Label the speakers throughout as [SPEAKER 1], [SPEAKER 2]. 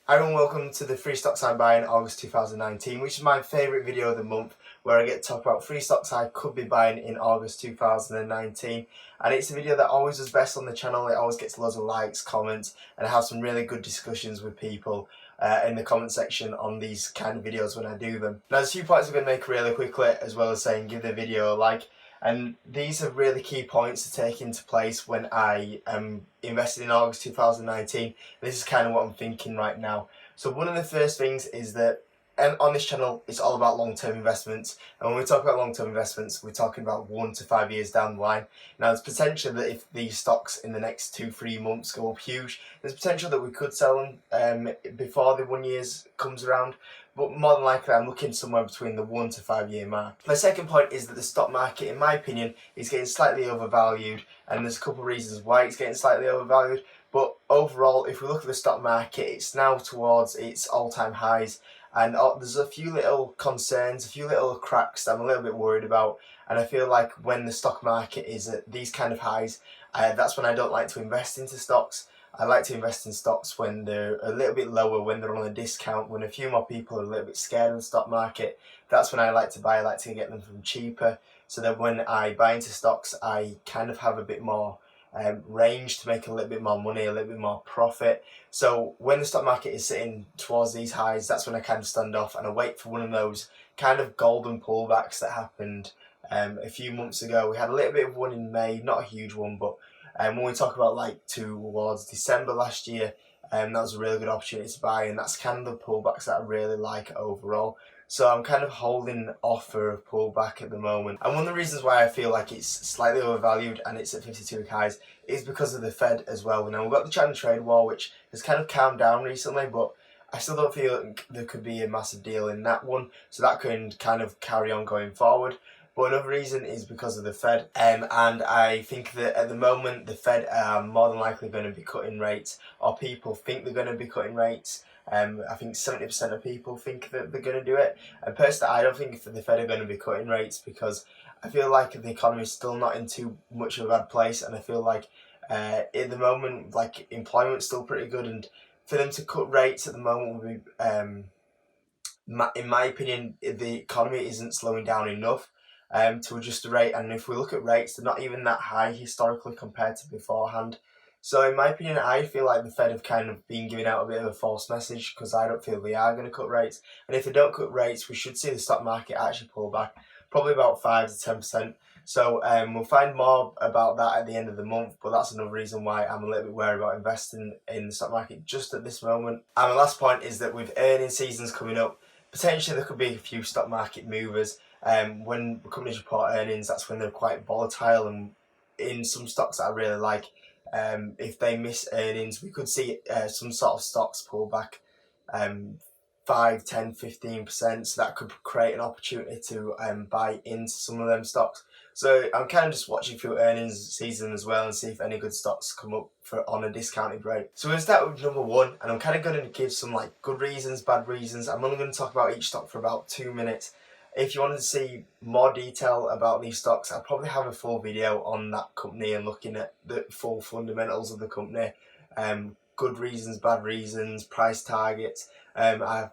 [SPEAKER 1] Hi and welcome to the free stocks I buy in August 2019, which is my favourite video of the month, where I get to talk about free stocks I could be buying in August 2019. And it's a video that always does best on the channel. It always gets loads of likes, comments, and I have some really good discussions with people in the comment section on these kind of videos when I do them. Now there's a few points I'm going to make really quickly, as well as saying give the video a like. And these are really key points to take into place when I am invested in August 2019. This is kind of what I'm thinking right now. So one of the first things is that on this channel, it's all about long-term investments. And when we talk about long-term investments, we're talking about 1 to 5 years down the line. Now, there's potential that if these stocks in the next 2-3 months go up huge, there's potential that we could sell them before the 1 year comes around. But more than likely, I'm looking somewhere between the 1 to 5 year mark. My second point is that the stock market, in my opinion, is getting slightly overvalued, and there's a couple of reasons why it's getting slightly overvalued. But overall, if we look at the stock market, it's now towards its all-time highs, and there's a few little concerns, a few little cracks that I'm a little bit worried about. And I feel like when the stock market is at these kind of highs, that's when I don't like to invest into stocks. I like to invest in stocks when they're a little bit lower, when they're on a discount, when a few more people are a little bit scared of the stock market. That's when I like to buy. I like to get them from cheaper, so that when I buy into stocks, I kind of have a bit more range to make a little bit more money, a little bit more profit. So when the stock market is sitting towards these highs, that's when I kind of stand off and I wait for one of those kind of golden pullbacks that happened a few months ago. We had a little bit of one in May, not a huge one, but when we talk about like towards December last year, that was a really good opportunity to buy, and that's kind of the pullbacks that I really like overall. So I'm kind of holding off for a pullback at the moment. And one of the reasons why I feel like it's slightly overvalued and it's at 52-week highs is because of the Fed as well. Now we've got the China trade war, which has kind of calmed down recently, but I still don't feel there could be a massive deal in that one. So that can kind of carry on going forward. But another reason is because of the Fed, and I think that at the moment the Fed are more than likely going to be cutting rates, or people think they're going to be cutting rates. I think 70% of people think that they're going to do it. And personally, I don't think the Fed are going to be cutting rates, because I feel like the economy is still not in too much of a bad place, and I feel like at the moment, like, employment's still pretty good, and for them to cut rates at the moment would be, in my opinion, the economy isn't slowing down enough to adjust the rate. And if we look at rates, they're not even that high historically compared to beforehand. So in my opinion, I feel like the Fed have kind of been giving out a bit of a false message, because I don't feel they are going to cut rates. And if they don't cut rates, we should see the stock market actually pull back, probably about 5 to 10%. So we'll find more about that at the end of the month, but that's another reason why I'm a little bit worried about investing in the stock market just at this moment. And my last point is that with earnings seasons coming up, potentially there could be a few stock market movers. When companies report earnings, that's when they're quite volatile, and in some stocks that I really like, if they miss earnings, we could see some sort of stocks pull back 5, 10, 15%, so that could create an opportunity to buy into some of them stocks. So I'm kind of just watching through earnings season as well and see if any good stocks come up on a discounted rate. So we're going to start with number 1, and I'm kind of going to give some like good reasons, bad reasons. I'm only going to talk about each stock for about 2 minutes. If you wanted to see more detail about these stocks, I'll probably have a full video on that company and looking at the full fundamentals of the company. Good reasons, bad reasons, price targets. I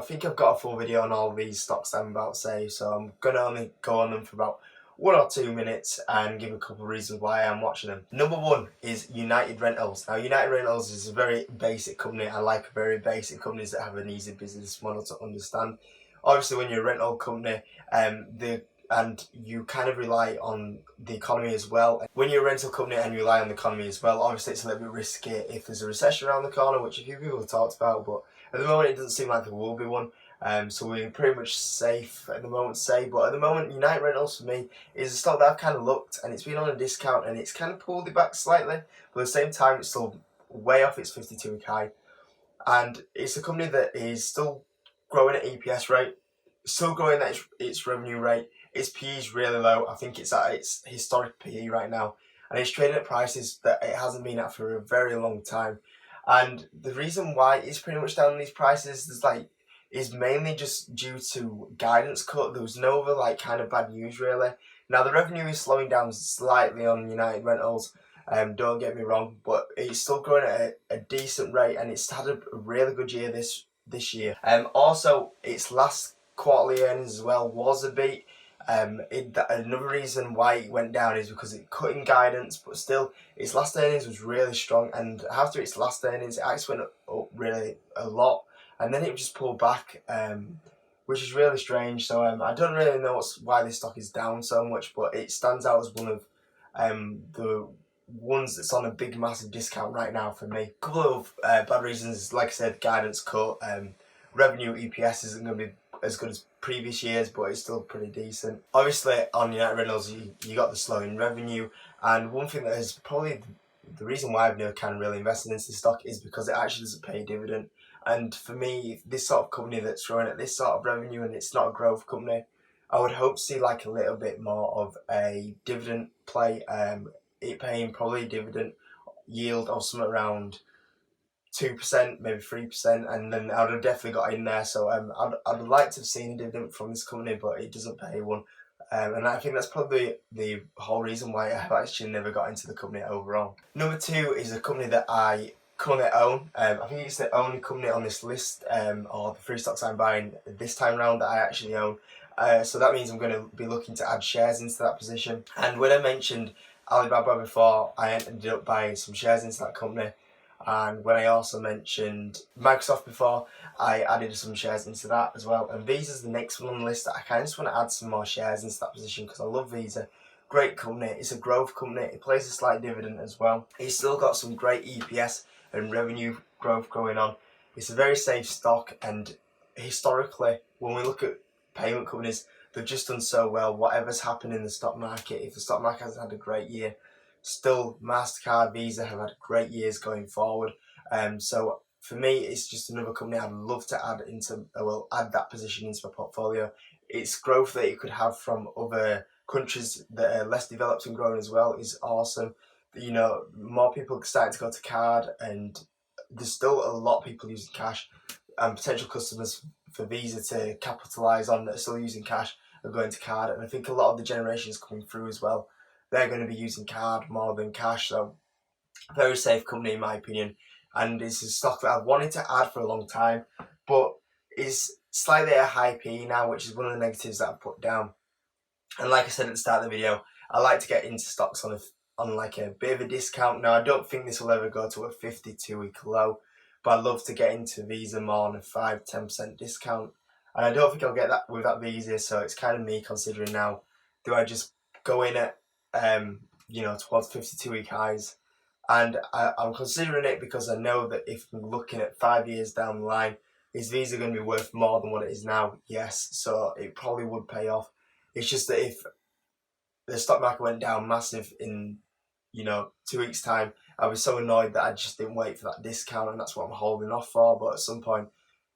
[SPEAKER 1] think I've got a full video on all these stocks that I'm about to say, so I'm going to only go on them for about 1 or 2 minutes and give a couple of reasons why I'm watching them. Number 1 is United Rentals. Now, United Rentals is a very basic company. I like very basic companies that have an easy business model to understand. Obviously, when you're a rental company, and you kind of rely on the economy as well. When you're a rental company and you rely on the economy as well, obviously it's a little bit risky if there's a recession around the corner, which a few people have talked about, but at the moment it doesn't seem like there will be one. So we're pretty much safe at the moment to say. But at the moment, United Rentals for me is a stock that I've kind of looked, and it's been on a discount, and it's kind of pulled it back slightly, but at the same time it's still way off its 52-week high. And it's a company that is still growing at EPS rate, still growing at its revenue rate. Its PE is really low. I think it's at its historic PE right now, and it's trading at prices that it hasn't been at for a very long time. And the reason why it's pretty much down on these prices is mainly just due to guidance cut. There was no other kind of bad news really. Now the revenue is slowing down slightly on United Rentals, Don't get me wrong, but it's still growing at a decent rate, and it's had a really good year this year. Also, its last quarterly earnings as well was a beat. Another reason why it went down is because it cut in guidance, but still, its last earnings was really strong, and after its last earnings, it actually went up really a lot, and then it just pulled back, which is really strange. So I don't really know why this stock is down so much, but it stands out as one of the ones that's on a big massive discount right now for me. A couple of bad reasons, like I said, guidance cut, revenue EPS isn't going to be as good as previous years, but it's still pretty decent. Obviously, on United Rentals, you got the slowing revenue, and one thing that is probably the reason why I've never kind of really invested into this stock is because it actually doesn't pay a dividend. And for me, this sort of company that's running at this sort of revenue and it's not a growth company, I would hope to see like a little bit more of a dividend play. It paying probably a dividend yield of something around 2%, maybe 3%, and then I would have definitely got in there. So I'd like to have seen a dividend from this company, but it doesn't pay one. And I think that's probably the whole reason why I've actually never got into the company overall. Number 2 is a company that I currently own. I think it's the only company on this list, or the free stocks I'm buying this time around, that I actually own. So that means I'm going to be looking to add shares into that position. And when I mentioned Alibaba before, I ended up buying some shares into that company. And when I also mentioned Microsoft before, I added some shares into that as well. And Visa's the next one on the list that I kind of just want to add some more shares into that position because I love Visa. Great company. It's a growth company. It pays a slight dividend as well. It's still got some great EPS and revenue growth going on. It's a very safe stock, and historically, when we look at payment companies, they've just done so well. Whatever's happened in the stock market, if the stock market hasn't had a great year, still MasterCard, Visa have had great years going forward. So for me, it's just another company I'd love to add add that position into my portfolio. It's growth that you could have from other countries that are less developed and growing as well is awesome. You know, more people starting to go to card, and there's still a lot of people using cash, and potential customers for Visa to capitalise on that are still using cash are going to card. And I think a lot of the generations coming through as well, they're going to be using card more than cash. So very safe company in my opinion, and it's a stock that I've wanted to add for a long time, but is slightly at a high PE now, which is one of the negatives that I've put down. And like I said at the start of the video, I like to get into stocks on like a bit of a discount. Now I don't think this will ever go to a 52-week low, but I'd love to get into Visa more on a 5-10% discount. And I don't think I'll get that with that Visa, so it's kind of me considering now, do I just go in at towards 52-week highs? And I'm considering it because I know that if I'm looking at 5 years down the line, is Visa going to be worth more than what it is now? Yes, so it probably would pay off. It's just that if the stock market went down massive in 2 weeks time, I was so annoyed that I just didn't wait for that discount, and that's what I'm holding off for. But at some point,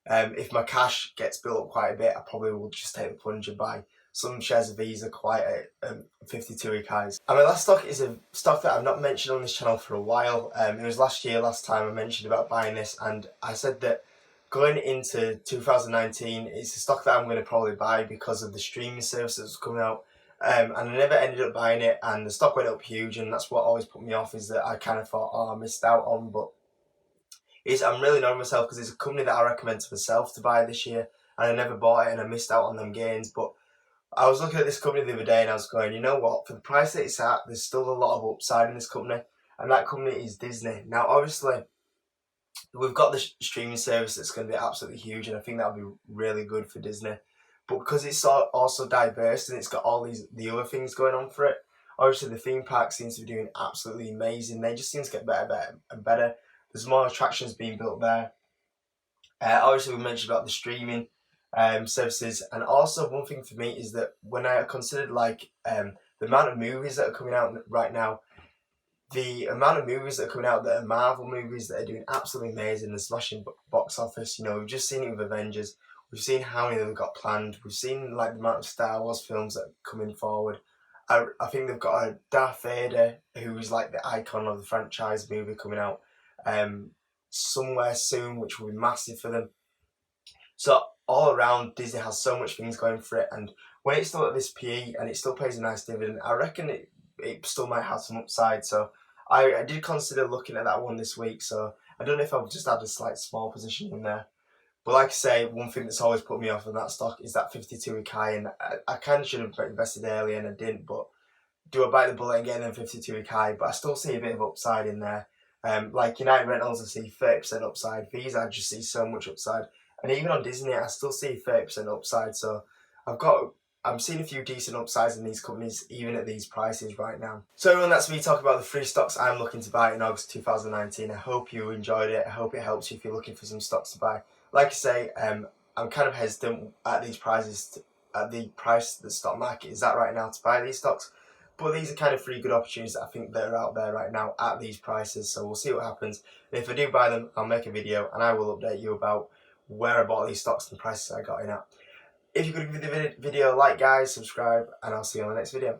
[SPEAKER 1] if my cash gets built up quite a bit, I probably will just take the plunge and buy some shares of Visa quite at 52-week highs. And my last stock is a stock that I've not mentioned on this channel for a while. It was last time I mentioned about buying this, and I said that going into 2019, it's a stock that I'm going to probably buy because of the streaming service that's coming out. And I never ended up buying it, and the stock went up huge, and that's what always put me off, is that I kind of thought, I missed out on. But I'm really annoyed with myself because it's a company that I recommend to myself to buy this year, and I never bought it, and I missed out on them gains. But I was looking at this company the other day, and I was going, you know what, for the price that it's at, there's still a lot of upside in this company, and that company is Disney. Now, obviously, we've got the streaming service that's going to be absolutely huge, and I think that'll be really good for Disney. But because it's also diverse and it's got all the other things going on for it, obviously the theme park seems to be doing absolutely amazing. They just seem to get better and better. There's more attractions being built there. Obviously, we mentioned about the streaming services, and also one thing for me is that when I considered the amount of movies that are coming out right now, the amount of movies that are coming out that are Marvel movies that are doing absolutely amazing and smashing box office. We've just seen it with Avengers. We've seen how many they've got planned. We've seen the amount of Star Wars films that are coming forward. I think they've got a Darth Vader, who's like the icon of the franchise movie, coming out somewhere soon, which will be massive for them. So all around, Disney has so much things going for it, and when it's still at this PE and it still pays a nice dividend, I reckon it still might have some upside. So I did consider looking at that one this week, so I don't know if I've just had a slight small position in there. But like I say, one thing that's always put me off on that stock is that 52-week high, and I kind of should have invested earlier and I didn't, but do I bite the bullet and get in 52-week high? But I still see a bit of upside in there. Like United Rentals, I see 30% upside. Visa, I just see so much upside. And even on Disney, I still see 30% upside. So I'm seeing a few decent upsides in these companies, even at these prices right now. So everyone, that's me talking about the 3 stocks I'm looking to buy in August 2019. I hope you enjoyed it. I hope it helps you if you're looking for some stocks to buy. Like I say, I'm kind of hesitant at these prices, at the price the stock market is at right now to buy these stocks. But these are kind of 3 good opportunities that I think that are out there right now at these prices. So we'll see what happens. And if I do buy them, I'll make a video and I will update you about where I bought these stocks and the prices I got in at. If you could give the video a like, guys, subscribe, and I'll see you on the next video.